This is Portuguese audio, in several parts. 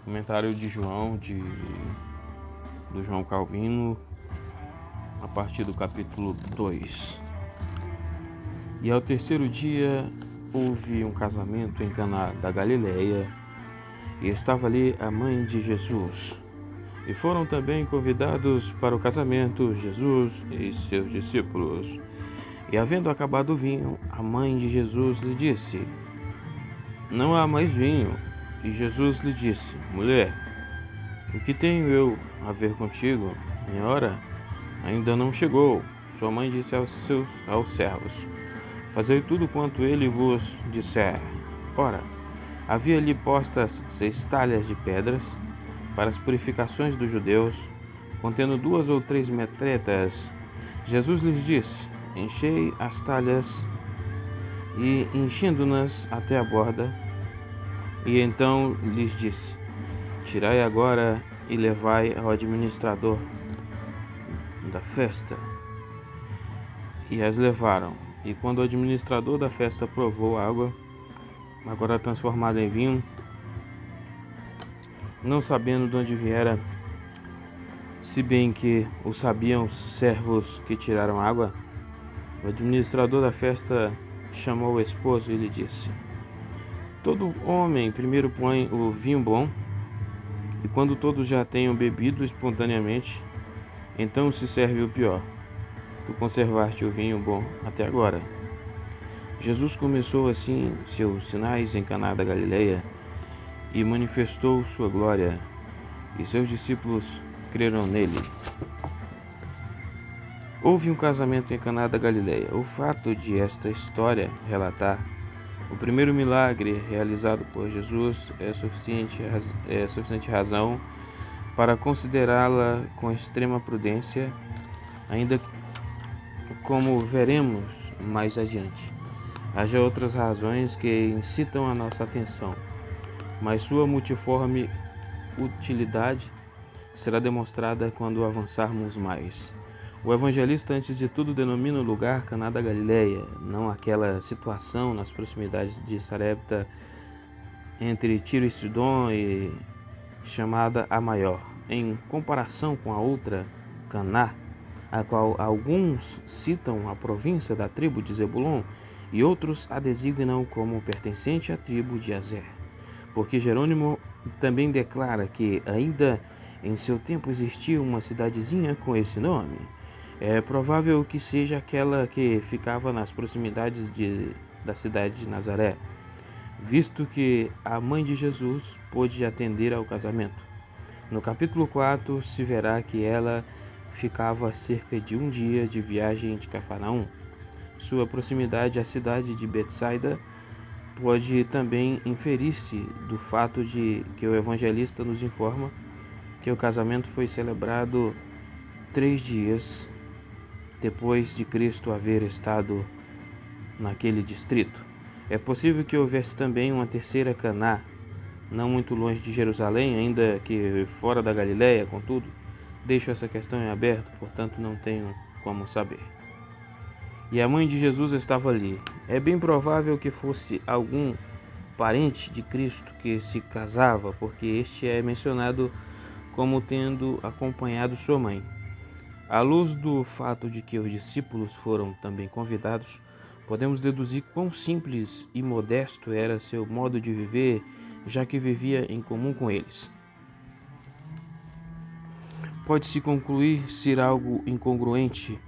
Comentário de João, do João Calvino, a partir do capítulo 2. E ao terceiro dia houve um casamento em Caná da Galileia, e estava ali a mãe de Jesus. E foram também convidados para o casamento Jesus e seus discípulos. E havendo acabado o vinho, a mãe de Jesus lhe disse: Não há mais vinho. E Jesus lhe disse: Mulher, o que tenho eu a ver contigo? Minha hora ainda não chegou. Sua mãe disse aos servos: Fazei tudo quanto ele vos disser. Ora, havia ali postas 6 talhas de pedras para as purificações dos judeus, contendo 2 ou 3 metretas. Jesus lhes disse: Enchei as talhas, e enchendo-nas até a borda, e então lhes disse: Tirai agora e levai ao administrador da festa. E as levaram. E quando o administrador da festa provou a água, agora transformada em vinho, não sabendo de onde viera, se bem que o sabiam os servos que tiraram água, o administrador da festa chamou o esposo e lhe disse: Todo homem primeiro põe o vinho bom, e quando todos já tenham bebido espontaneamente, então se serve o pior. Tu conservaste o vinho bom até agora. Jesus começou assim seus sinais em Caná da Galileia e manifestou sua glória, e seus discípulos creram nele. Houve um casamento em Caná da Galileia. O fato de esta história relatar o primeiro milagre realizado por Jesus é suficiente razão para considerá-la com extrema prudência, ainda como veremos mais adiante. Haja outras razões que incitam a nossa atenção, mas sua multiforme utilidade será demonstrada quando avançarmos mais. O evangelista, antes de tudo, denomina o lugar Caná da Galileia, não aquela situação nas proximidades de Sarepta, entre Tiro e Sidom, e chamada a maior, em comparação com a outra, Caná, a qual alguns citam a província da tribo de Zebulon e outros a designam como pertencente à tribo de Azer, porque Jerônimo também declara que ainda em seu tempo existia uma cidadezinha com esse nome. É provável que seja aquela que ficava nas proximidades da cidade de Nazaré, visto que a mãe de Jesus pôde atender ao casamento. No capítulo 4 se verá que ela ficava a cerca de 1 dia de viagem de Cafarnaum. Sua proximidade à cidade de Betsaida pode também inferir-se do fato de que o evangelista nos informa que o casamento foi celebrado 3 dias depois de Cristo haver estado naquele distrito. É possível que houvesse também uma terceira Caná, não muito longe de Jerusalém, ainda que fora da Galileia. Contudo, deixo essa questão em aberto, portanto não tenho como saber. E a mãe de Jesus estava ali. É bem provável que fosse algum parente de Cristo que se casava, porque este é mencionado como tendo acompanhado sua mãe. À luz do fato de que os discípulos foram também convidados, podemos deduzir quão simples e modesto era seu modo de viver, já que vivia em comum com eles. Pode-se concluir ser algo incongruente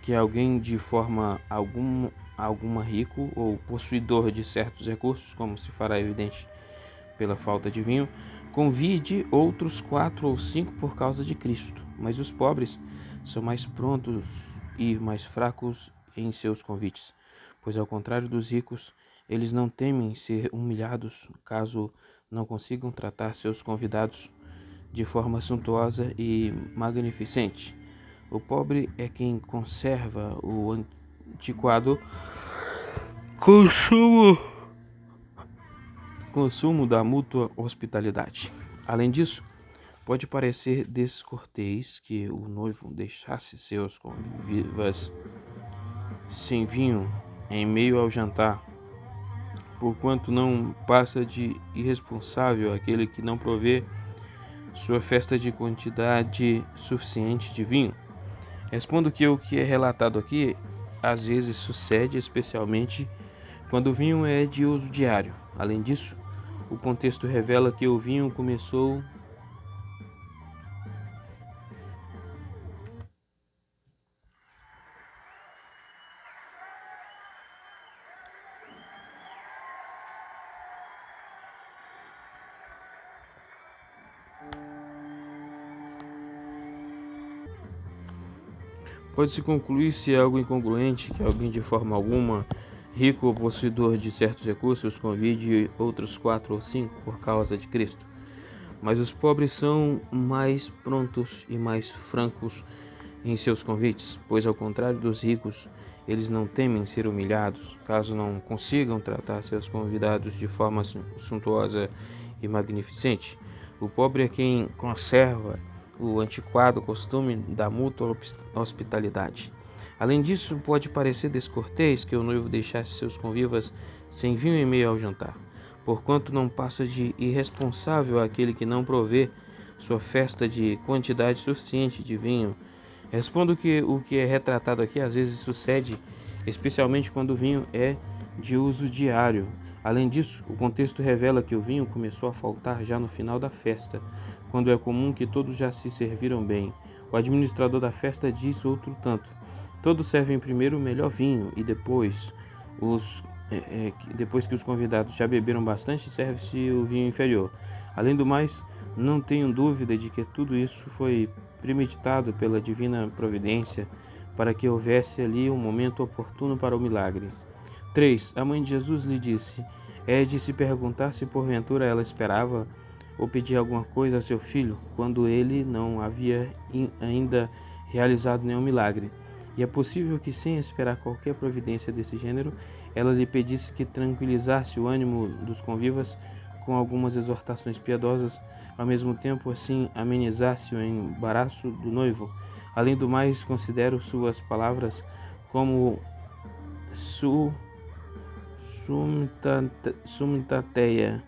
que alguém de forma alguma rico ou possuidor de certos recursos, como se fará evidente pela falta de vinho, convide outros 4 ou 5 por causa de Cristo, mas os pobres são mais prontos e mais fracos em seus convites, pois ao contrário dos ricos, eles não temem ser humilhados caso não consigam tratar seus convidados de forma suntuosa e magnificente. O pobre é quem conserva o antiquado consumo da mútua hospitalidade. Além disso, pode parecer descortês que o noivo deixasse seus convivas sem vinho em meio ao jantar, porquanto não passa de irresponsável aquele que não provê sua festa de quantidade suficiente de vinho? Respondo que o que é relatado aqui às vezes sucede, especialmente quando o vinho é de uso diário. Além disso, o contexto revela que o vinho começou. Pode-se concluir, se é algo incongruente, que alguém de forma alguma, rico ou possuidor de certos recursos, convide outros 4 ou 5 por causa de Cristo. Mas os pobres são mais prontos e mais francos em seus convites, pois, ao contrário dos ricos, eles não temem ser humilhados, caso não consigam tratar seus convidados de forma suntuosa e magnificente. O pobre é quem conserva o antiquado costume da mútua hospitalidade. Além disso, pode parecer descortês que o noivo deixasse seus convivas sem vinho em meio ao jantar, porquanto não passa de irresponsável aquele que não provê sua festa de quantidade suficiente de vinho. Respondo que o que é retratado aqui às vezes sucede, especialmente quando o vinho é de uso diário. Além disso, o contexto revela que o vinho começou a faltar já no final da festa, quando é comum que todos já se serviram bem. O administrador da festa diz outro tanto: todos servem primeiro o melhor vinho e depois que os convidados já beberam bastante, serve-se o vinho inferior. Além do mais, não tenho dúvida de que tudo isso foi premeditado pela divina providência para que houvesse ali um momento oportuno para o milagre. 3. A mãe de Jesus lhe disse: é de se perguntar se porventura ela esperava ou pedia alguma coisa a seu filho, quando ele não havia ainda realizado nenhum milagre. E é possível que, sem esperar qualquer providência desse gênero, ela lhe pedisse que tranquilizasse o ânimo dos convivas com algumas exortações piedosas, ao mesmo tempo assim amenizasse o embaraço do noivo. Além do mais, considero suas palavras como sumitateia,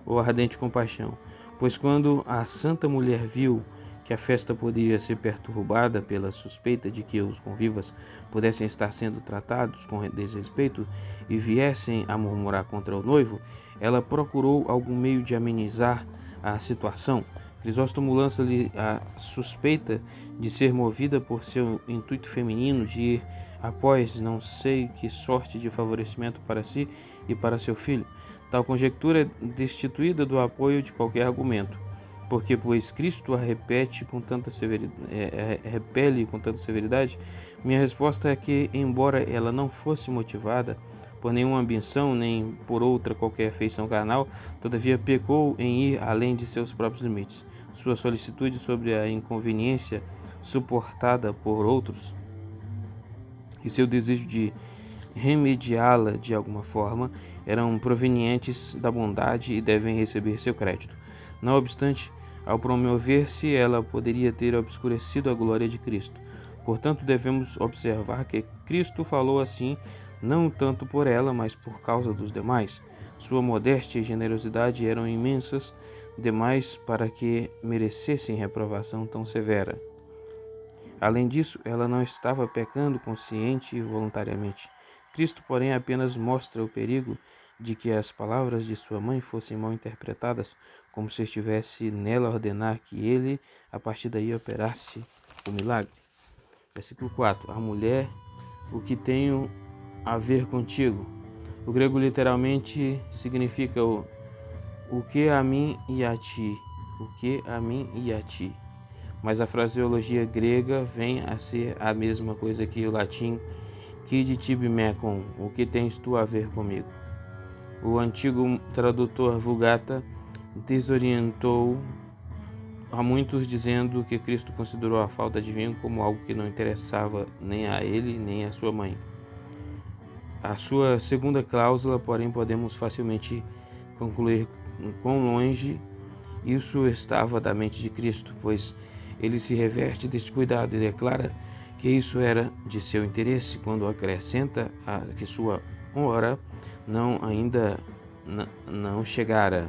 ou ardente compaixão, pois quando a santa mulher viu que a festa poderia ser perturbada pela suspeita de que os convivas pudessem estar sendo tratados com desrespeito e viessem a murmurar contra o noivo, ela procurou algum meio de amenizar a situação. Crisóstomo lança-lhe a suspeita de ser movida por seu intuito feminino de ir após não sei que sorte de favorecimento para si e para seu filho. Tal conjectura é destituída do apoio de qualquer argumento, porque, pois Cristo a repete com tanta repele com tanta severidade, minha resposta é que, embora ela não fosse motivada por nenhuma ambição, nem por outra qualquer afeição carnal, todavia pecou em ir além de seus próprios limites. Sua solicitude sobre a inconveniência suportada por outros e seu desejo de remediá-la de alguma forma eram provenientes da bondade e devem receber seu crédito. Não obstante, ao promover-se, ela poderia ter obscurecido a glória de Cristo. Portanto, devemos observar que Cristo falou assim, não tanto por ela, mas por causa dos demais. Sua modéstia e generosidade eram imensas demais para que merecessem reprovação tão severa. Além disso, ela não estava pecando consciente e voluntariamente. Cristo, porém, apenas mostra o perigo de que as palavras de sua mãe fossem mal interpretadas, como se estivesse nela a ordenar que ele, a partir daí, operasse o milagre. Versículo 4. A mulher, o que tenho a ver contigo? O grego literalmente significa o que a mim e a ti. O que a mim e a ti. Mas a fraseologia grega vem a ser a mesma coisa que o latim que de tibi mecum, o que tens tu a ver comigo. O antigo tradutor Vulgata desorientou a muitos dizendo que Cristo considerou a falta de vinho como algo que não interessava nem a ele nem a sua mãe. A sua segunda cláusula, porém, podemos facilmente concluir quão longe isso estava da mente de Cristo, pois ele se reverte deste cuidado e declara que isso era de seu interesse quando acrescenta que sua hora ainda não chegara.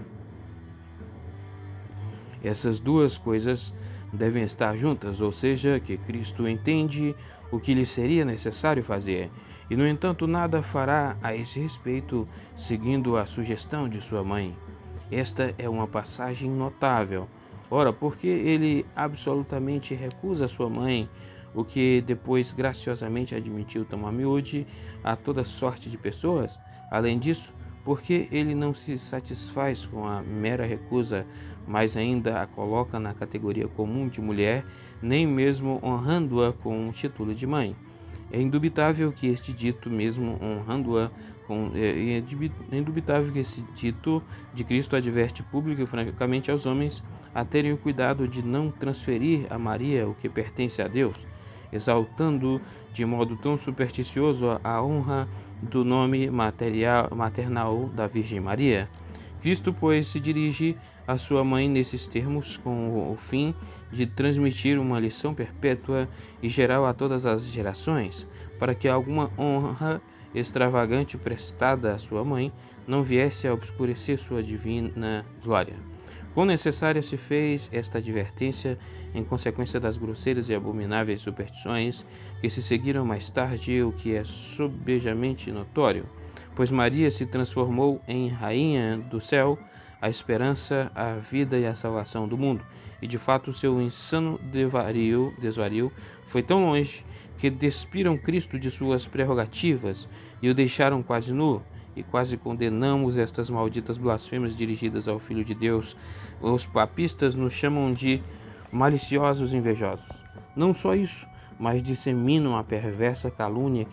Essas duas coisas devem estar juntas, ou seja, que Cristo entende o que lhe seria necessário fazer, e no entanto nada fará a esse respeito, seguindo a sugestão de sua mãe. Esta é uma passagem notável. Ora, porque ele absolutamente recusa sua mãe, o que depois graciosamente admitiu tão a miúde a toda sorte de pessoas? Além disso, porque ele não se satisfaz com a mera recusa, mas ainda a coloca na categoria comum de mulher, nem mesmo honrando-a com um título de mãe? É indubitável que este dito, mesmo honrando-a é indubitável que esse dito de Cristo adverte pública e francamente aos homens a terem o cuidado de não transferir a Maria o que pertence a Deus, exaltando de modo tão supersticioso a honra do nome maternal da Virgem Maria. Cristo, pois, se dirige à sua mãe nesses termos com o fim de transmitir uma lição perpétua e geral a todas as gerações, para que alguma honra extravagante prestada à sua mãe não viesse a obscurecer sua divina glória. Quão necessária se fez esta advertência em consequência das grosseiras e abomináveis superstições que se seguiram mais tarde, o que é sobejamente notório, pois Maria se transformou em rainha do céu, a esperança, a vida e a salvação do mundo, e de fato seu insano desvario foi tão longe que despiram Cristo de suas prerrogativas e o deixaram quase nu. E quase condenamos estas malditas blasfêmias dirigidas ao Filho de Deus. Os papistas nos chamam de maliciosos invejosos. Não só isso, mas disseminam a perversa calúnia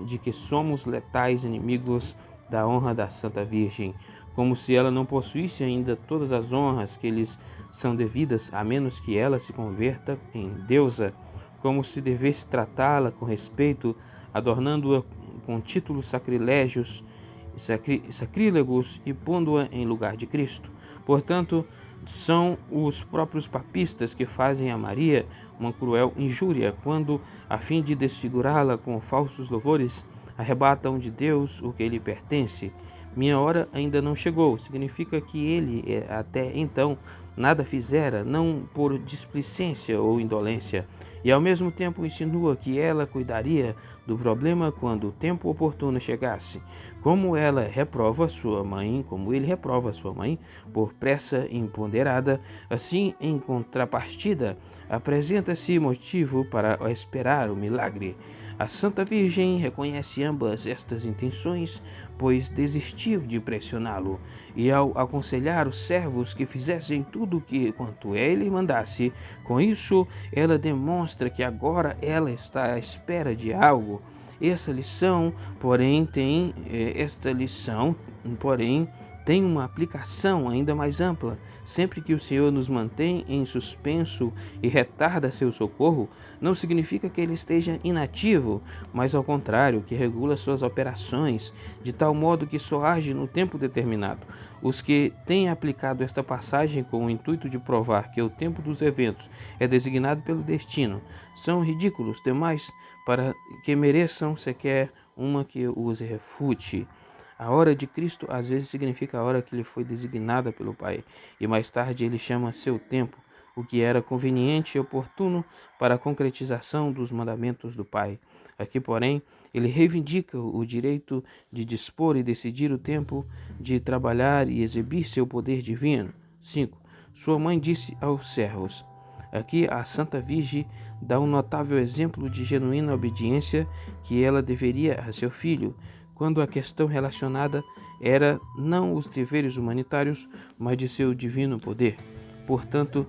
de que somos letais inimigos da honra da Santa Virgem, como se ela não possuísse ainda todas as honras que lhes são devidas, a menos que ela se converta em deusa, como se devesse tratá-la com respeito, adornando-a com títulos sacrílegos e pondo-a em lugar de Cristo. Portanto, são os próprios papistas que fazem a Maria uma cruel injúria quando, a fim de desfigurá-la com falsos louvores, arrebatam de Deus o que lhe pertence. Minha hora ainda não chegou, significa que ele até então nada fizera, não por displicência ou indolência, e ao mesmo tempo insinua que ela cuidaria do problema quando o tempo oportuno chegasse. Como ele reprova sua mãe por pressa imponderada, assim em contrapartida apresenta-se motivo para esperar o milagre. A Santa Virgem reconhece ambas estas intenções, pois desistiu de pressioná-lo, e ao aconselhar os servos que fizessem tudo quanto ele mandasse, com isso ela demonstra que agora ela está à espera de algo. Esta lição, porém, tem uma aplicação ainda mais ampla. Sempre que o Senhor nos mantém em suspenso e retarda seu socorro, não significa que ele esteja inativo, mas ao contrário, que regula suas operações, de tal modo que só age no tempo determinado. Os que têm aplicado esta passagem com o intuito de provar que o tempo dos eventos é designado pelo destino são ridículos demais para que mereçam sequer uma que os refute. A hora de Cristo às vezes significa a hora que lhe foi designada pelo Pai, e mais tarde ele chama seu tempo, o que era conveniente e oportuno para a concretização dos mandamentos do Pai. Aqui, porém, ele reivindica o direito de dispor e decidir o tempo de trabalhar e exibir seu poder divino. 5. Sua mãe disse aos servos. Aqui a Santa Virgem dá um notável exemplo de genuína obediência que ela deveria a seu filho, quando a questão relacionada era não os deveres humanitários, mas de seu divino poder. Portanto,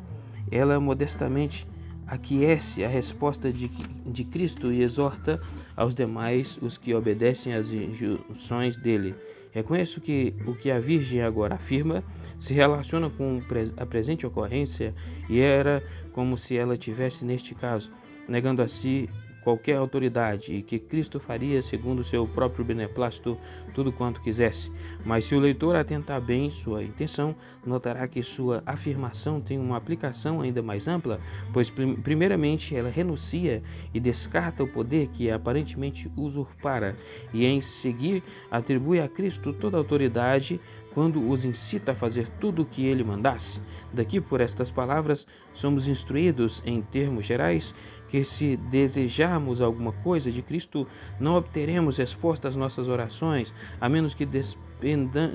ela modestamente aquece a resposta de Cristo e exorta aos demais os que obedecem às injunções dele. Reconheço que o que a Virgem agora afirma se relaciona com a presente ocorrência e era como se ela tivesse, neste caso, negando a si qualquer autoridade e que Cristo faria, segundo seu próprio beneplácito, tudo quanto quisesse. Mas se o leitor atentar bem sua intenção, notará que sua afirmação tem uma aplicação ainda mais ampla, pois primeiramente ela renuncia e descarta o poder que aparentemente usurpara, e em seguir atribui a Cristo toda a autoridade, quando os incita a fazer tudo o que ele mandasse. Daqui, por estas palavras, somos instruídos, em termos gerais, que se desejarmos alguma coisa de Cristo, não obteremos resposta às nossas orações, a menos que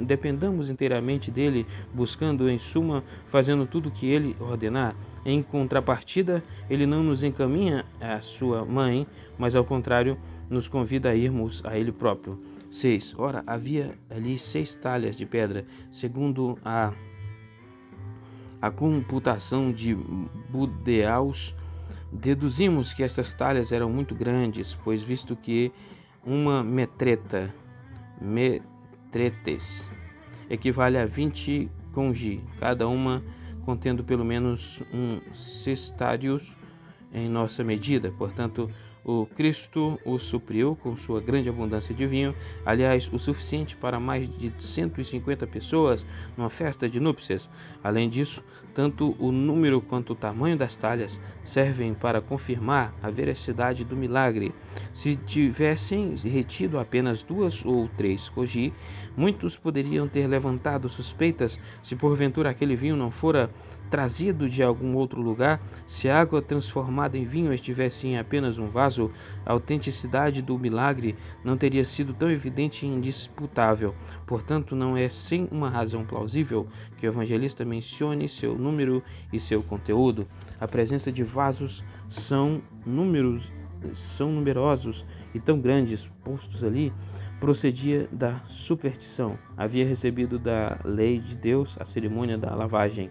dependamos inteiramente dele, buscando, em suma, fazendo tudo o que ele ordenar. Em contrapartida, ele não nos encaminha à sua mãe, mas ao contrário, nos convida a irmos a ele próprio. 6. Ora, havia ali 6 talhas de pedra, segundo a computação de Budeaus. Deduzimos que estas talhas eram muito grandes, pois visto que uma metretes, equivale a 20 congi, cada uma contendo pelo menos um sestários em nossa medida. Portanto, o Cristo o supriu com sua grande abundância de vinho, aliás, o suficiente para mais de 150 pessoas numa festa de núpcias. Além disso, tanto o número quanto o tamanho das talhas servem para confirmar a veracidade do milagre. Se tivessem retido apenas 2 ou 3 cogi, muitos poderiam ter levantado suspeitas se porventura aquele vinho não fora trazido de algum outro lugar. Se a água transformada em vinho estivesse em apenas um vaso, a autenticidade do milagre não teria sido tão evidente e indisputável. Portanto, não é sem uma razão plausível que o evangelista mencione seu número e seu conteúdo. A presença de vasos são numerosos e tão grandes postos ali, procedia da superstição. Havia recebido da lei de Deus a cerimônia da lavagem.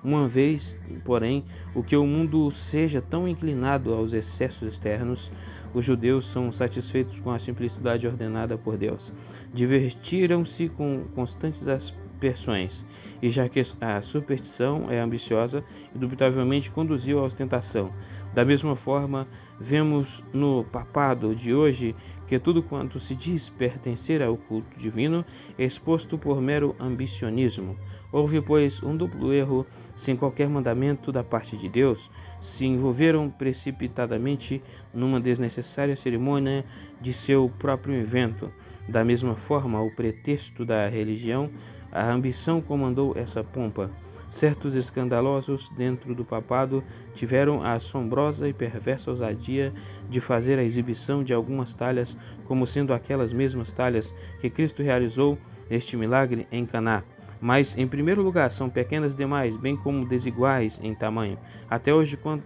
Uma vez, porém, o que o mundo seja tão inclinado aos excessos externos, os judeus são satisfeitos com a simplicidade ordenada por Deus. Divertiram-se com constantes aspersões, e já que a superstição é ambiciosa, indubitavelmente conduziu à ostentação. Da mesma forma, vemos no papado de hoje que tudo quanto se diz pertencer ao culto divino é exposto por mero ambicionismo. Houve, pois, um duplo erro sem qualquer mandamento da parte de Deus. Se envolveram precipitadamente numa desnecessária cerimônia de seu próprio invento. Da mesma forma, o pretexto da religião, a ambição comandou essa pompa. Certos escandalosos dentro do papado tiveram a assombrosa e perversa ousadia de fazer a exibição de algumas talhas como sendo aquelas mesmas talhas que Cristo realizou este milagre em Caná. Mas, em primeiro lugar, são pequenas demais, bem como desiguais em tamanho. Até hoje, quando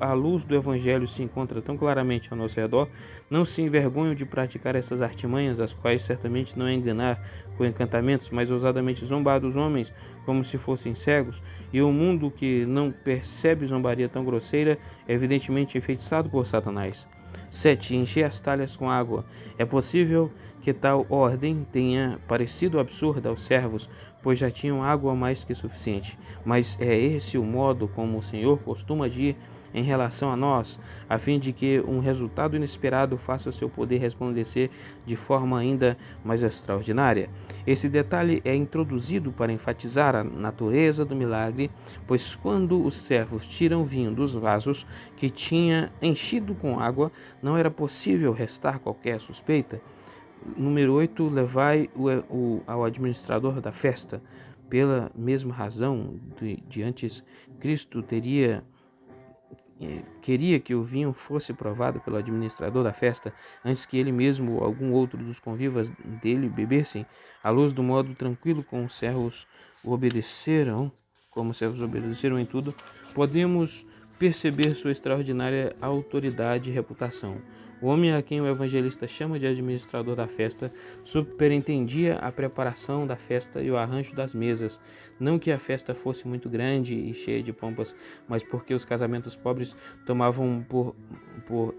a luz do Evangelho se encontra tão claramente ao nosso redor, não se envergonham de praticar essas artimanhas, as quais certamente não é enganar com encantamentos, mas ousadamente zombar dos homens como se fossem cegos, e o mundo que não percebe zombaria tão grosseira é evidentemente enfeitiçado por Satanás. 7. Encher as talhas com água. É possível que tal ordem tenha parecido absurda aos servos, pois já tinham água mais que suficiente. Mas é esse o modo como o Senhor costuma agir em relação a nós, a fim de que um resultado inesperado faça seu poder resplandecer de forma ainda mais extraordinária. Esse detalhe é introduzido para enfatizar a natureza do milagre, pois quando os servos tiram vinho dos vasos que tinha enchido com água, não era possível restar qualquer suspeita. Número 8. Levai ao administrador da festa. Pela mesma razão de antes, Cristo queria que o vinho fosse provado pelo administrador da festa, antes que ele mesmo ou algum outro dos convivas dele bebessem, à luz do modo tranquilo como os servos obedeceram em tudo, podemos perceber sua extraordinária autoridade e reputação. O homem a quem o evangelista chama de administrador da festa superintendia a preparação da festa e o arranjo das mesas. Não que a festa fosse muito grande e cheia de pompas, mas porque os casamentos pobres tomavam por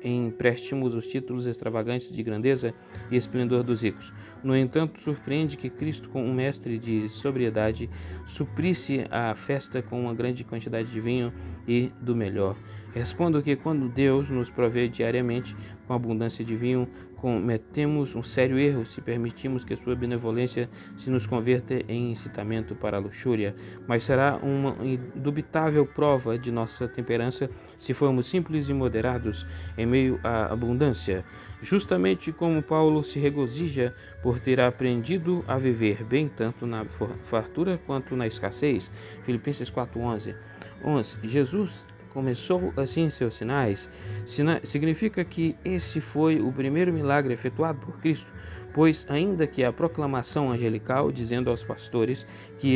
empréstimos os títulos extravagantes de grandeza e esplendor dos ricos. No entanto, surpreende que Cristo, como um mestre de sobriedade, suprisse a festa com uma grande quantidade de vinho e do melhor. Respondo que quando Deus nos provê diariamente com abundância de vinho, cometemos um sério erro se permitimos que sua benevolência se nos converta em incitamento para a luxúria, mas será uma indubitável prova de nossa temperança se formos simples e moderados em meio à abundância, justamente como Paulo se regozija por ter aprendido a viver bem tanto na fartura quanto na escassez. Filipenses 4:11. Jesus começou assim seus sinais. Significa que esse foi o primeiro milagre efetuado por Cristo, pois ainda que a proclamação angelical dizendo aos pastores que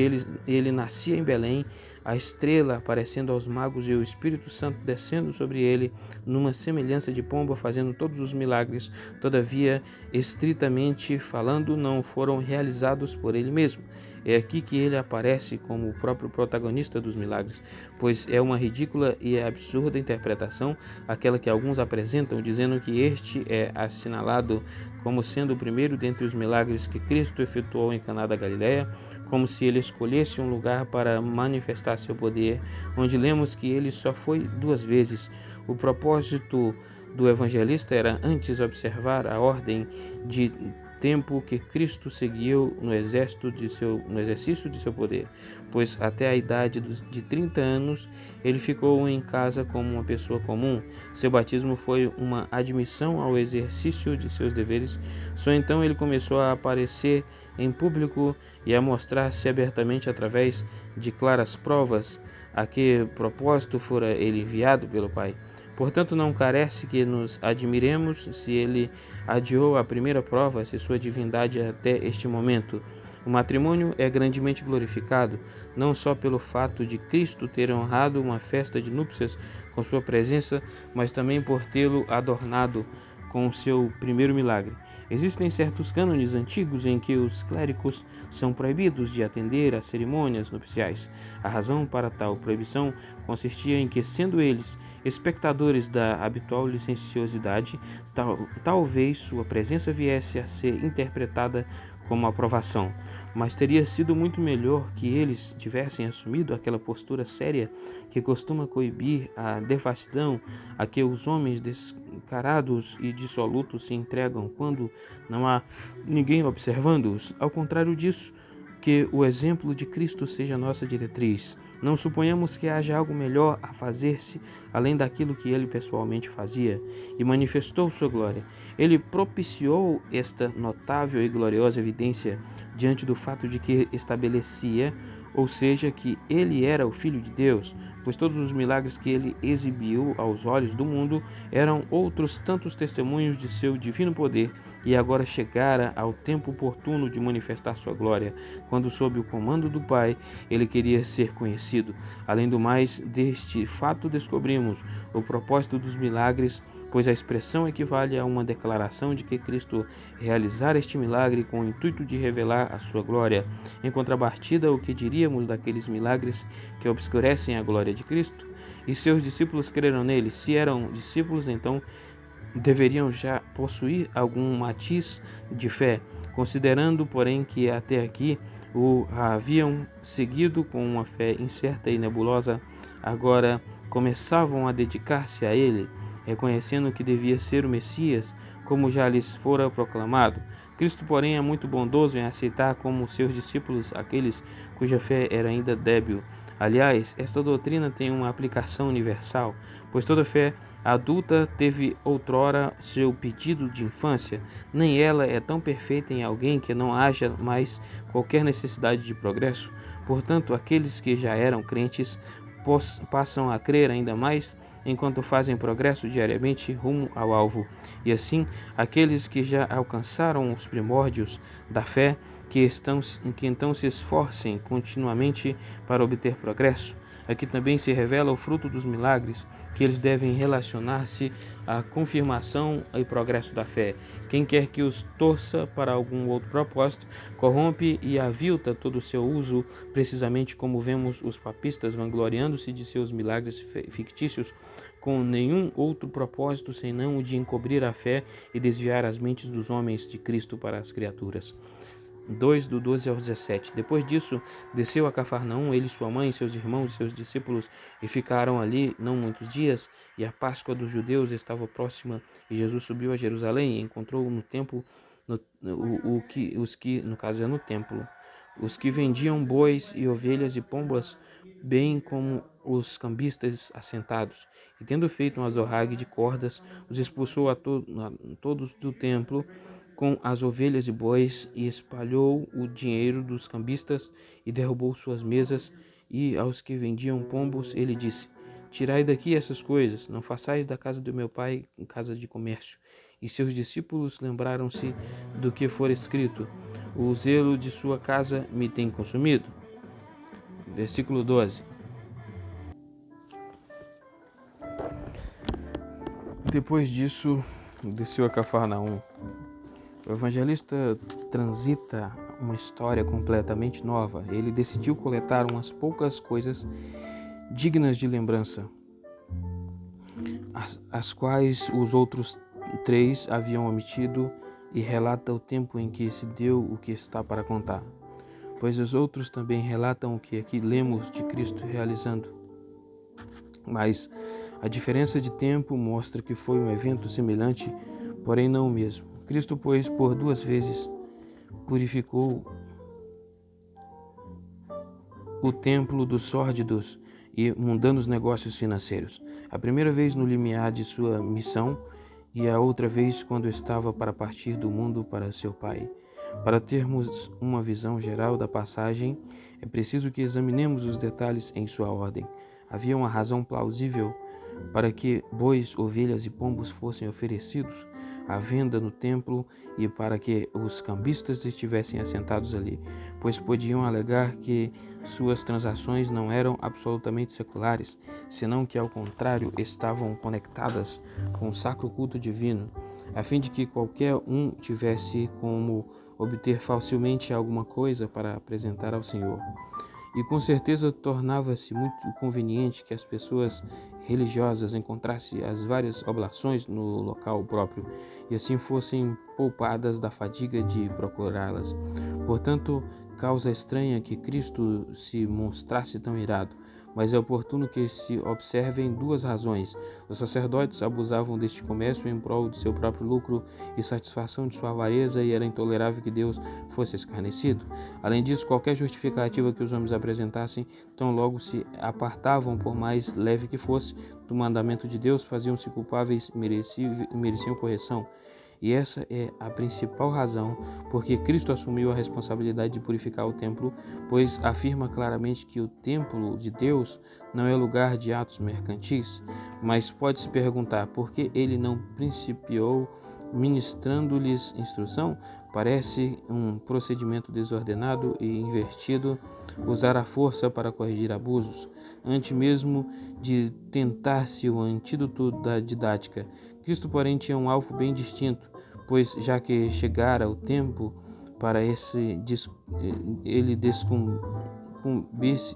ele nascia em Belém, a estrela aparecendo aos magos e o Espírito Santo descendo sobre ele numa semelhança de pomba, fazendo todos os milagres, todavia, estritamente falando, não foram realizados por ele mesmo. É aqui que ele aparece como o próprio protagonista dos milagres, pois é uma ridícula e absurda interpretação aquela que alguns apresentam, dizendo que este é assinalado como sendo o primeiro dentre os milagres que Cristo efetuou em Caná da Galileia, como se ele escolhesse um lugar para manifestar seu poder, onde lemos que ele só foi 2 vezes. O propósito do evangelista era antes observar a ordem de tempo que Cristo seguiu no exercício de seu poder, pois até a idade de 30 anos ele ficou em casa como uma pessoa comum. Seu batismo foi uma admissão ao exercício de seus deveres. Só então ele começou a aparecer em público e a mostrar-se abertamente através de claras provas a que propósito fora ele enviado pelo Pai. Portanto, não carece que nos admiremos se ele adiou a primeira prova, se sua divindade até este momento. O matrimônio é grandemente glorificado, não só pelo fato de Cristo ter honrado uma festa de núpcias com sua presença, mas também por tê-lo adornado com o seu primeiro milagre. Existem certos cânones antigos em que os clérigos são proibidos de atender às cerimônias nupciais. A razão para tal proibição consistia em que, sendo eles espectadores da habitual licenciosidade, talvez sua presença viesse a ser interpretada como aprovação, mas teria sido muito melhor que eles tivessem assumido aquela postura séria que costuma coibir a devassidão a que os homens descarados e dissolutos se entregam quando não há ninguém observando-os. Ao contrário disso, que o exemplo de Cristo seja nossa diretriz. Não suponhamos que haja algo melhor a fazer-se além daquilo que ele pessoalmente fazia e manifestou sua glória. Ele propiciou esta notável e gloriosa evidência diante do fato de que estabelecia, ou seja, que ele era o Filho de Deus, pois todos os milagres que ele exibiu aos olhos do mundo eram outros tantos testemunhos de seu divino poder, e agora chegara ao tempo oportuno de manifestar sua glória, quando, sob o comando do Pai, ele queria ser conhecido. Além do mais, deste fato descobrimos o propósito dos milagres, pois a expressão equivale a uma declaração de que Cristo realizara este milagre com o intuito de revelar a sua glória. Em contrapartida, o que diríamos daqueles milagres que obscurecem a glória de Cristo? E seus discípulos creram nele? Se eram discípulos, então deveriam já possuir algum matiz de fé, considerando, porém, que até aqui o haviam seguido com uma fé incerta e nebulosa, agora começavam a dedicar-se a ele, reconhecendo que devia ser o Messias, como já lhes fora proclamado. Cristo, porém, é muito bondoso em aceitar como seus discípulos aqueles cuja fé era ainda débil. Aliás, esta doutrina tem uma aplicação universal, pois toda fé adulta teve outrora seu pedido de infância. Nem ela é tão perfeita em alguém que não haja mais qualquer necessidade de progresso. Portanto, aqueles que já eram crentes passam a crer ainda mais enquanto fazem progresso diariamente rumo ao alvo. E assim, aqueles que já alcançaram os primórdios da fé, que então se esforcem continuamente para obter progresso. Aqui também se revela o fruto dos milagres, que eles devem relacionar-se à confirmação e progresso da fé. Quem quer que os torça para algum outro propósito, corrompe e avilta todo o seu uso, precisamente como vemos os papistas vangloriando-se de seus milagres fictícios, com nenhum outro propósito senão o de encobrir a fé e desviar as mentes dos homens de Cristo para as criaturas. 2, do 12 ao 17. Depois disso, desceu a Cafarnaum, ele, sua mãe, seus irmãos e seus discípulos, e ficaram ali não muitos dias, e a Páscoa dos judeus estava próxima, e Jesus subiu a Jerusalém e encontrou no templo, no templo, os que vendiam bois e ovelhas e pombas, bem como os cambistas assentados. E tendo feito um azorrague de cordas, os expulsou a todos do templo, com as ovelhas e bois, e espalhou o dinheiro dos cambistas e derrubou suas mesas. E aos que vendiam pombos ele disse: Tirai daqui essas coisas, não façais da casa do meu pai casa de comércio. E seus discípulos lembraram-se do que fora escrito: O zelo de sua casa me tem consumido. Versículo 12. Depois disso, desceu a Cafarnaum. O evangelista transita uma história completamente nova. Ele decidiu coletar umas poucas coisas dignas de lembrança, as quais os outros 3 haviam omitido, e relata o tempo em que se deu o que está para contar. Pois os outros também relatam o que aqui lemos de Cristo realizando. Mas a diferença de tempo mostra que foi um evento semelhante, porém não o mesmo. Cristo, pois, por 2 vezes purificou o templo dos sórdidos e mundanos negócios financeiros. A primeira vez no limiar de sua missão e a outra vez quando estava para partir do mundo para seu Pai. Para termos uma visão geral da passagem, é preciso que examinemos os detalhes em sua ordem. Havia uma razão plausível para que bois, ovelhas e pombos fossem oferecidos à venda no templo e para que os cambistas estivessem assentados ali, pois podiam alegar que suas transações não eram absolutamente seculares, senão que, ao contrário, estavam conectadas com o sacro culto divino, a fim de que qualquer um tivesse como obter facilmente alguma coisa para apresentar ao Senhor. E com certeza tornava-se muito conveniente que as pessoas religiosas encontrassem as várias oblações no local próprio e assim fossem poupadas da fadiga de procurá-las. Portanto, causa estranha que Cristo se mostrasse tão irado, mas é oportuno que se observem 2 razões. Os sacerdotes abusavam deste comércio em prol de seu próprio lucro e satisfação de sua avareza, e era intolerável que Deus fosse escarnecido. Além disso, qualquer justificativa que os homens apresentassem, tão logo se apartavam, por mais leve que fosse, do mandamento de Deus, faziam-se culpáveis e mereciam correção. E essa é a principal razão porque Cristo assumiu a responsabilidade de purificar o templo, pois afirma claramente que o templo de Deus não é lugar de atos mercantis. Mas pode-se perguntar por que ele não principiou ministrando-lhes instrução? Parece um procedimento desordenado e invertido usar a força para corrigir abusos, antes mesmo de tentar-se o antídoto da didática. Cristo, porém, tinha um alvo bem distinto, pois já que chegara o tempo para ele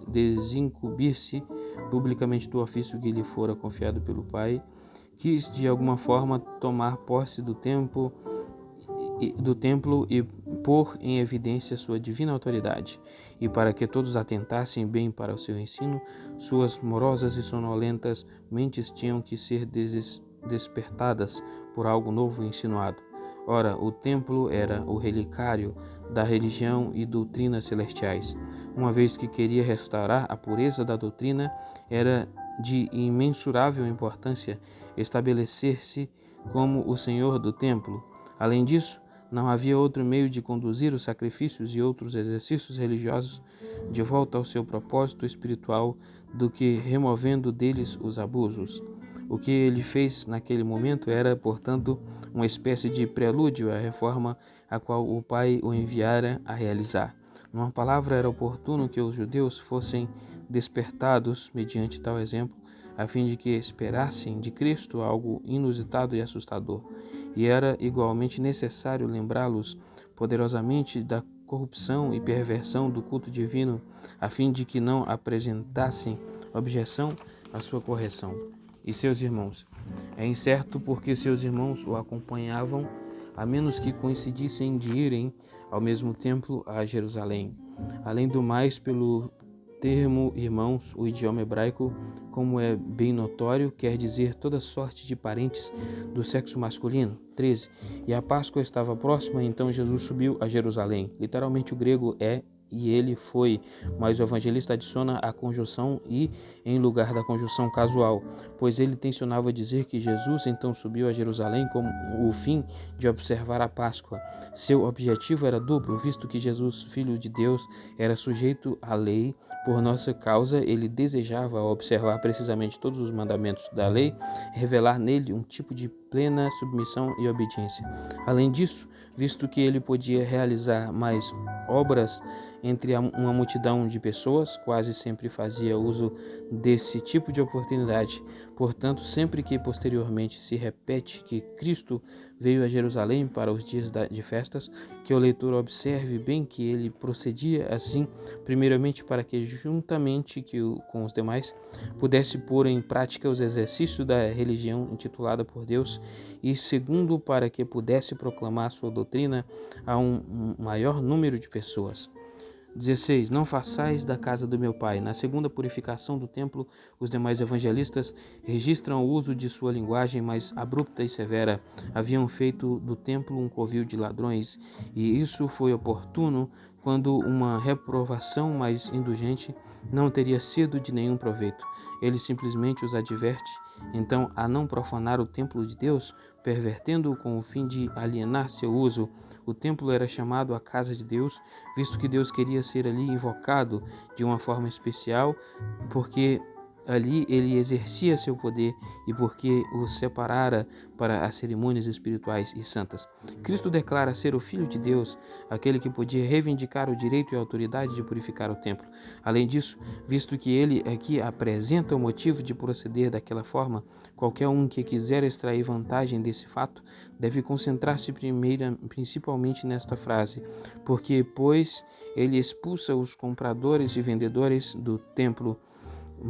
desincumbir-se publicamente do ofício que lhe fora confiado pelo Pai, quis de alguma forma tomar posse do templo e pôr em evidência sua divina autoridade, e para que todos atentassem bem para o seu ensino, suas morosas e sonolentas mentes tinham que ser despertadas por algo novo insinuado. Ora, o templo era o relicário da religião e doutrinas celestiais. Uma vez que queria restaurar a pureza da doutrina, era de imensurável importância estabelecer-se como o Senhor do templo. Além disso, não havia outro meio de conduzir os sacrifícios e outros exercícios religiosos de volta ao seu propósito espiritual do que removendo deles os abusos. O que ele fez naquele momento era, portanto, uma espécie de prelúdio à reforma a qual o Pai o enviara a realizar. Numa palavra, era oportuno que os judeus fossem despertados mediante tal exemplo, a fim de que esperassem de Cristo algo inusitado e assustador. E era igualmente necessário lembrá-los poderosamente da corrupção e perversão do culto divino, a fim de que não apresentassem objeção à sua correção. E seus irmãos? É incerto porque seus irmãos o acompanhavam, a menos que coincidissem de irem ao mesmo tempo a Jerusalém. Além do mais, pelo termo irmãos, o idioma hebraico, como é bem notório, quer dizer toda sorte de parentes do sexo masculino. 13. E a Páscoa estava próxima, então Jesus subiu a Jerusalém. Literalmente o grego é e ele foi, mas o evangelista adiciona a conjunção e em lugar da conjunção casual, pois ele tensionava dizer que Jesus então subiu a Jerusalém com o fim de observar a Páscoa. Seu objetivo era duplo, visto que Jesus, filho de Deus, era sujeito à lei. Por nossa causa, ele desejava observar precisamente todos os mandamentos da lei, revelar nele um tipo de plena submissão e obediência. Além disso, visto que ele podia realizar mais obras entre uma multidão de pessoas, quase sempre fazia uso desse tipo de oportunidade. Portanto, sempre que posteriormente se repete que Cristo veio a Jerusalém para os dias de festas, que o leitor observe bem que ele procedia assim, primeiramente para que, juntamente com os demais, pudesse pôr em prática os exercícios da religião intitulada por Deus, e segundo, para que pudesse proclamar sua doutrina a um maior número de pessoas. 16. Não façais da casa do meu pai. Na segunda purificação do templo, os demais evangelistas registram o uso de sua linguagem mais abrupta e severa. Haviam feito do templo um covil de ladrões, e isso foi oportuno quando uma reprovação mais indulgente não teria sido de nenhum proveito. Ele simplesmente os adverte, então, a não profanar o templo de Deus, pervertendo-o com o fim de alienar seu uso. O templo era chamado a casa de Deus, visto que Deus queria ser ali invocado de uma forma especial, porque ali ele exercia seu poder e porque o separara para as cerimônias espirituais e santas. Cristo declara ser o Filho de Deus, aquele que podia reivindicar o direito e a autoridade de purificar o templo. Além disso, visto que ele aqui apresenta o motivo de proceder daquela forma, qualquer um que quiser extrair vantagem desse fato deve concentrar-se principalmente nesta frase, porque, pois, ele expulsa os compradores e vendedores do templo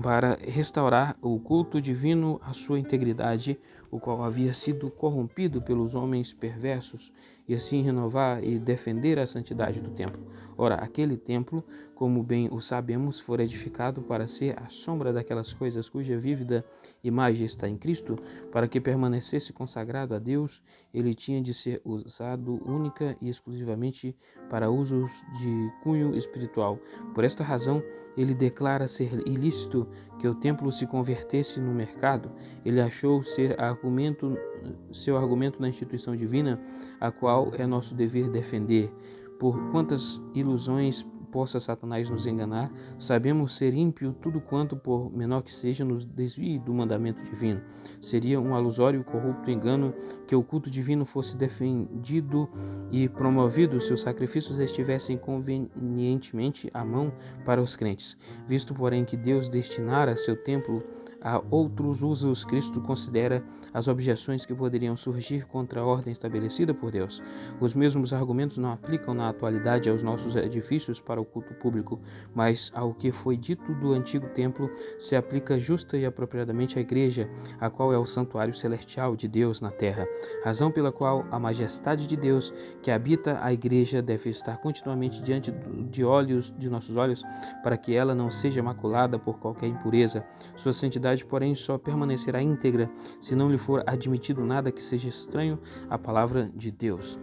para restaurar o culto divino à sua integridade, o qual havia sido corrompido pelos homens perversos, e assim renovar e defender a santidade do templo. Ora, aquele templo, como bem o sabemos, foi edificado para ser a sombra daquelas coisas cuja vívida imagem está em Cristo. Para que permanecesse consagrado a Deus, ele tinha de ser usado única e exclusivamente para usos de cunho espiritual. Por esta razão, ele declara ser ilícito que o templo se convertesse no mercado. Ele achou seu argumento na instituição divina, a qual é nosso dever defender. Por quantas ilusões possa Satanás nos enganar, sabemos ser ímpio tudo quanto, por menor que seja, nos desvie do mandamento divino. Seria um alusório corrupto engano que o culto divino fosse defendido e promovido se os sacrifícios estivessem convenientemente à mão para os crentes. Visto, porém, que Deus destinara seu templo a outros usos, Cristo considera as objeções que poderiam surgir contra a ordem estabelecida por Deus. Os mesmos argumentos não aplicam na atualidade aos nossos edifícios para o culto público, mas ao que foi dito do antigo templo se aplica justa e apropriadamente à igreja, a qual é o santuário celestial de Deus na terra, razão pela qual a majestade de Deus que habita a igreja deve estar continuamente diante de nossos olhos, para que ela não seja maculada por qualquer impureza. Sua santidade, porém, só permanecerá íntegra se não lhe for admitido nada que seja estranho à palavra de Deus.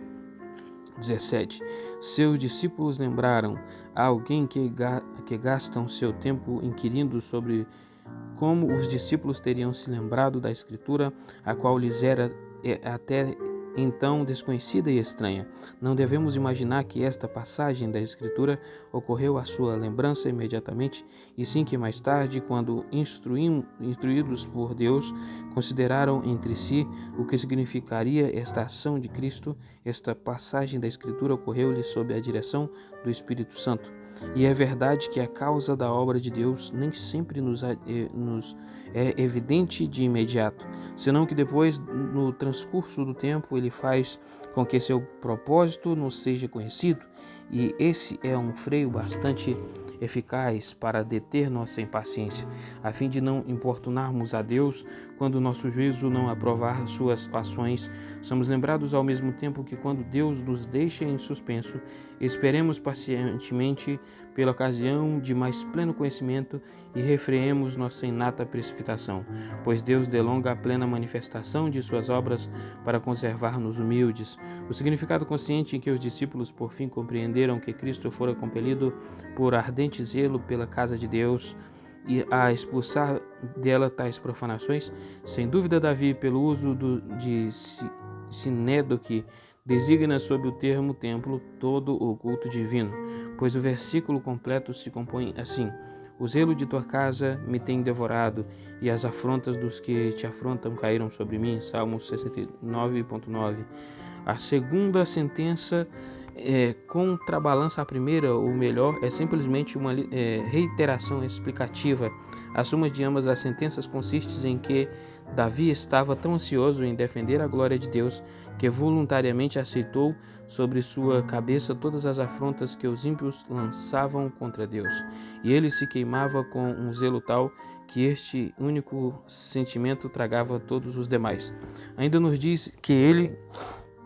17. Seus discípulos lembraram a alguém que gastam seu tempo inquirindo sobre como os discípulos teriam se lembrado da Escritura, a qual lhes era até então desconhecida e estranha. Não devemos imaginar que esta passagem da Escritura ocorreu à sua lembrança imediatamente, e sim que mais tarde, quando instruídos por Deus, consideraram entre si o que significaria esta ação de Cristo. Esta passagem da Escritura ocorreu-lhe sob a direção do Espírito Santo. E é verdade que a causa da obra de Deus nem sempre nos é evidente de imediato, senão que depois, no transcurso do tempo, ele faz com que seu propósito nos seja conhecido, e esse é um freio bastante eficaz para deter nossa impaciência, a fim de não importunarmos a Deus quando nosso juízo não aprovar suas ações. Somos lembrados ao mesmo tempo que quando Deus nos deixa em suspenso, Esperemos pacientemente pela ocasião de mais pleno conhecimento e refreemos nossa inata precipitação, pois Deus delonga a plena manifestação de suas obras para conservar-nos humildes. O significado consciente em que os discípulos por fim compreenderam que Cristo fora compelido por ardente zelo pela casa de Deus e a expulsar dela tais profanações, sem dúvida Davi, pelo uso de sinédoque, designa sob o termo templo todo o culto divino, pois o versículo completo se compõe assim: o zelo de tua casa me tem devorado, e as afrontas dos que te afrontam caíram sobre mim. Salmos 69.9. A segunda sentença contrabalança a primeira, ou melhor, é simplesmente uma reiteração explicativa. A soma de ambas as sentenças consiste em que Davi estava tão ansioso em defender a glória de Deus que voluntariamente aceitou sobre sua cabeça todas as afrontas que os ímpios lançavam contra Deus. E ele se queimava com um zelo tal que este único sentimento tragava todos os demais. Ainda nos diz que ele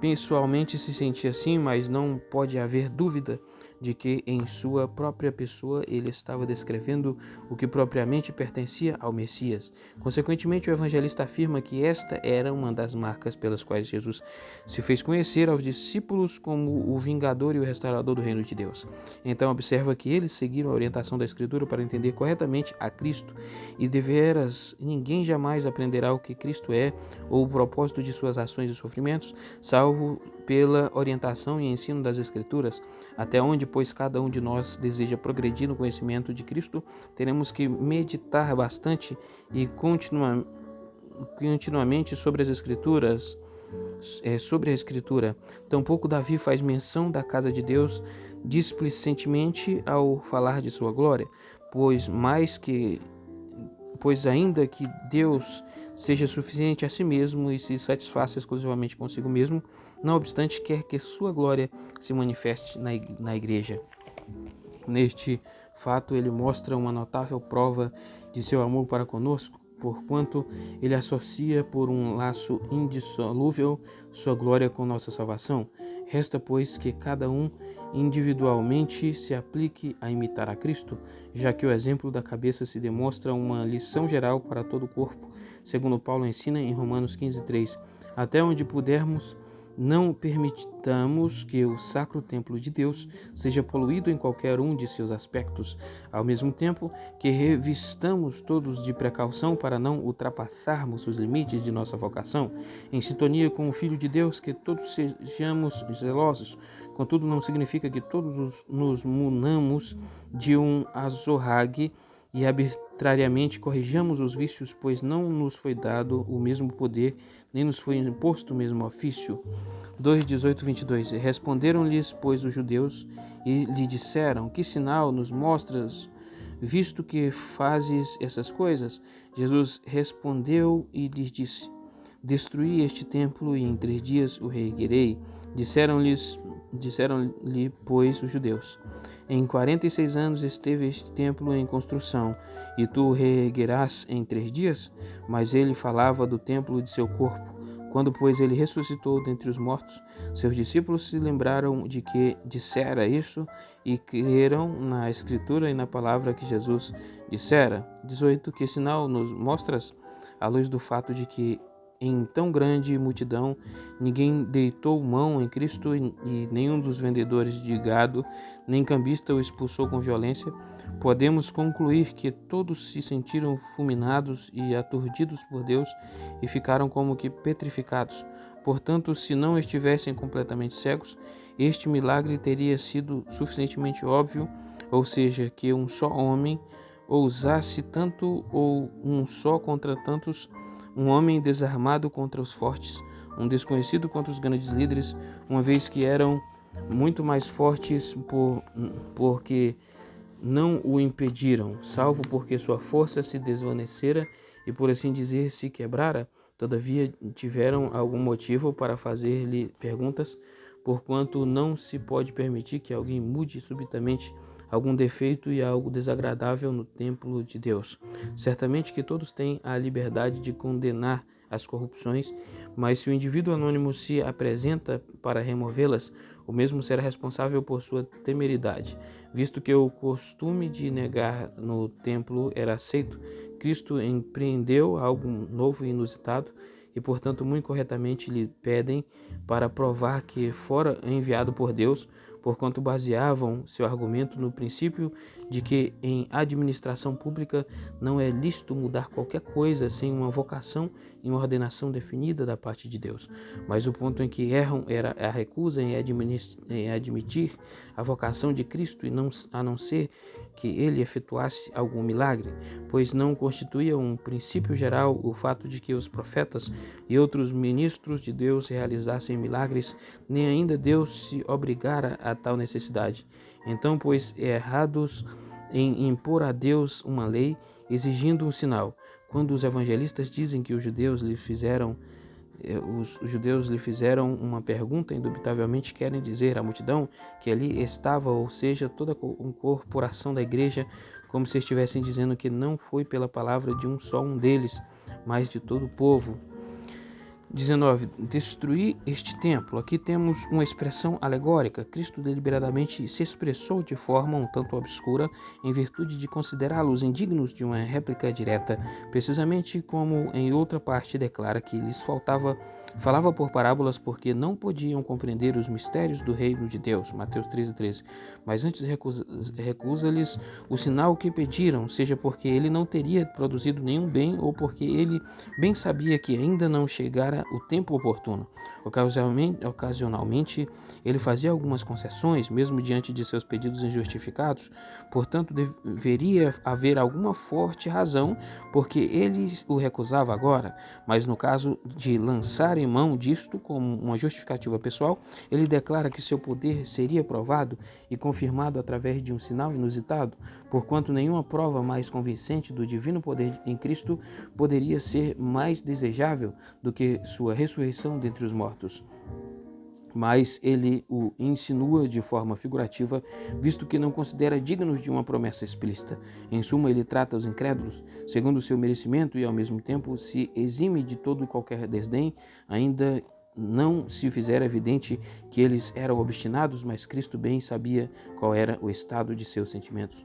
pessoalmente se sentia assim, mas não pode haver dúvida de que em sua própria pessoa ele estava descrevendo o que propriamente pertencia ao Messias. Consequentemente, o evangelista afirma que esta era uma das marcas pelas quais Jesus se fez conhecer aos discípulos como o vingador e o restaurador do reino de Deus. Então observa que eles seguiram a orientação da Escritura para entender corretamente a Cristo, e deveras ninguém jamais aprenderá o que Cristo é ou o propósito de suas ações e sofrimentos, salvo pela orientação e ensino das Escrituras. Até onde, pois, cada um de nós deseja progredir no conhecimento de Cristo, teremos que meditar bastante e continuamente sobre as Escrituras, sobre a Escritura. Tampouco Davi faz menção da casa de Deus displicentemente ao falar de sua glória, pois ainda que Deus seja suficiente a si mesmo e se satisfaça exclusivamente consigo mesmo, não obstante quer que sua glória se manifeste na igreja. Neste fato, ele mostra uma notável prova de seu amor para conosco, porquanto ele associa por um laço indissolúvel sua glória com nossa salvação. Resta, pois, que cada um individualmente se aplique a imitar a Cristo, já que o exemplo da cabeça se demonstra uma lição geral para todo o corpo, segundo Paulo ensina em Romanos 15:3. Até onde pudermos, não permitamos que o sacro templo de Deus seja poluído em qualquer um de seus aspectos, ao mesmo tempo que revistamos todos de precaução para não ultrapassarmos os limites de nossa vocação, em sintonia com o Filho de Deus, que todos sejamos zelosos. Contudo, não significa que todos nos munamos de um azorrague e arbitrariamente corrijamos os vícios, pois não nos foi dado o mesmo poder, nem nos foi imposto o mesmo ofício. 2:18-22. Responderam-lhes, pois, os judeus e lhe disseram: que sinal nos mostras, visto que fazes essas coisas? Jesus respondeu e lhes disse: destruí este templo e em 3 dias o reerguerei. Disseram-lhe, pois, os judeus: em 46 anos esteve este templo em construção, e tu o reerguerás em 3 dias? Mas ele falava do templo de seu corpo. Quando, pois, ele ressuscitou dentre os mortos, seus discípulos se lembraram de que dissera isso e creram na Escritura e na palavra que Jesus dissera. 18. Que sinal nos mostras? À luz do fato de que em tão grande multidão ninguém deitou mão em Cristo e nenhum dos vendedores de gado nem cambista o expulsou com violência, podemos concluir que todos se sentiram fulminados e aturdidos por Deus e ficaram como que petrificados. Portanto, se não estivessem completamente cegos, este milagre teria sido suficientemente óbvio, ou seja, que um só homem ousasse tanto ou um só contra tantos, um homem desarmado contra os fortes, um desconhecido contra os grandes líderes, uma vez que eram muito mais fortes porque não o impediram, salvo porque sua força se desvanecera e, por assim dizer, se quebrara. Todavia tiveram algum motivo para fazer-lhe perguntas, porquanto não se pode permitir que alguém mude subitamente algum defeito e algo desagradável no templo de Deus. Certamente que todos têm a liberdade de condenar as corrupções, mas se o indivíduo anônimo se apresenta para removê-las, o mesmo será responsável por sua temeridade. Visto que o costume de negar no templo era aceito, Cristo empreendeu algo novo e inusitado, e portanto muito corretamente lhe pedem para provar que fora enviado por Deus, porquanto baseavam seu argumento no princípio de que em administração pública não é lícito mudar qualquer coisa sem uma vocação e uma ordenação definida da parte de Deus. Mas o ponto em que erram era a recusa em admitir a vocação de Cristo, a não ser que ele efetuasse algum milagre, pois não constituía um princípio geral o fato de que os profetas e outros ministros de Deus realizassem milagres, nem ainda Deus se obrigara a tal necessidade. Então, pois, errados em impor a Deus uma lei, exigindo um sinal. Quando os evangelistas dizem que os judeus lhe fizeram uma pergunta, indubitavelmente querem dizer à multidão que ali estava, ou seja, toda a corporação da igreja, como se estivessem dizendo que não foi pela palavra de um deles, mas de todo o povo. 19. Destruir este templo. Aqui temos uma expressão alegórica. Cristo deliberadamente se expressou de forma um tanto obscura em virtude de considerá-los indignos de uma réplica direta, precisamente como em outra parte declara que lhes falava por parábolas porque não podiam compreender os mistérios do reino de Deus. Mateus 13:13. Mas antes recusa-lhes o sinal que pediram, seja porque ele não teria produzido nenhum bem ou porque ele bem sabia que ainda não chegara o tempo oportuno. Ocasionalmente, ele fazia algumas concessões, mesmo diante de seus pedidos injustificados, portanto, deveria haver alguma forte razão porque ele o recusava agora, mas no caso de lançar em mão disto como uma justificativa pessoal, ele declara que seu poder seria provado e confirmado através de um sinal inusitado, porquanto nenhuma prova mais convincente do divino poder em Cristo poderia ser mais desejável do que sua ressurreição dentre os mortos. Mas ele o insinua de forma figurativa, visto que não considera dignos de uma promessa explícita. Em suma, ele trata os incrédulos segundo o seu merecimento e, ao mesmo tempo, se exime de todo e qualquer desdém, ainda não se fizera evidente que eles eram obstinados, mas Cristo bem sabia qual era o estado de seus sentimentos.